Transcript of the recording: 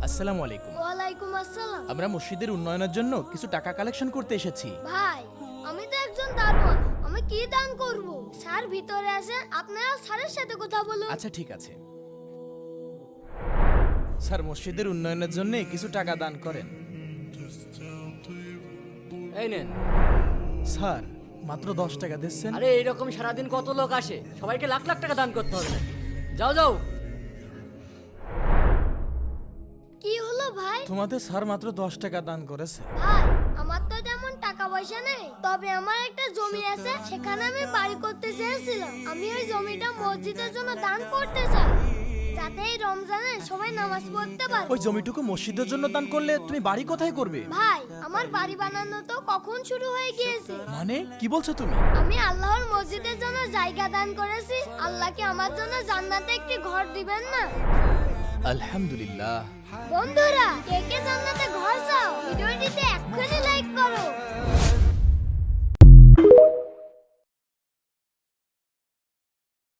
আসসালামু আলাইকুম। ওয়ালাইকুম আসসালাম। আমরা মসজিদের উন্নয়নের জন্য কিছু টাকা কালেকশন করতে এসেছি। ভাই, আমি তো একজন দারোয়ান, আমি কি দান করব? স্যার ভিতরে আছে, আপনারা স্যারের সাথে কথা বলুন। আচ্ছা ঠিক আছে। স্যার, মসজিদের উন্নয়নের জন্য কিছু টাকা দান করেন। এই নেন। স্যার, মাত্র 10 টাকা দিচ্ছেন। আরে এইরকম সারাদিন কত লোক আসে, সবাইকে লাখ লাখ টাকা দান করতে হবে নাকি? যাও যাও। কি হলো ভাই? তোমাদের স্যার মাত্র 10 টাকা দান করেছে। ভাই, আমার তো তেমন টাকা পয়সা নেই, তবে আমার একটা জমি আছে, সেখানে আমি বাড়ি করতে চেয়েছিলাম। আমি ওই জমিটা মসজিদের জন্য দান করতে চাই, যাতে এই রমজানে সবাই নামাজ পড়তে পারে। ওই জমিটুকু মসজিদের জন্য দান করলে তুমি বাড়ি কোথায় করবে? ভাই, আমার বাড়ি বানানো তো কখন শুরু হয়ে গিয়েছে। মানে কি বলছো তুমি? আমি আল্লাহর মসজিদের জন্য জায়গা দান করেছি, আল্লাহ কি আমার জন্য জান্নাতে একটি ঘর দিবেন না? আলহামদুলিল্লাহ। বন্ধুরা, কে কে জান্নাতে ঘর চাও? ভিডিওটিতে এক্ষুনি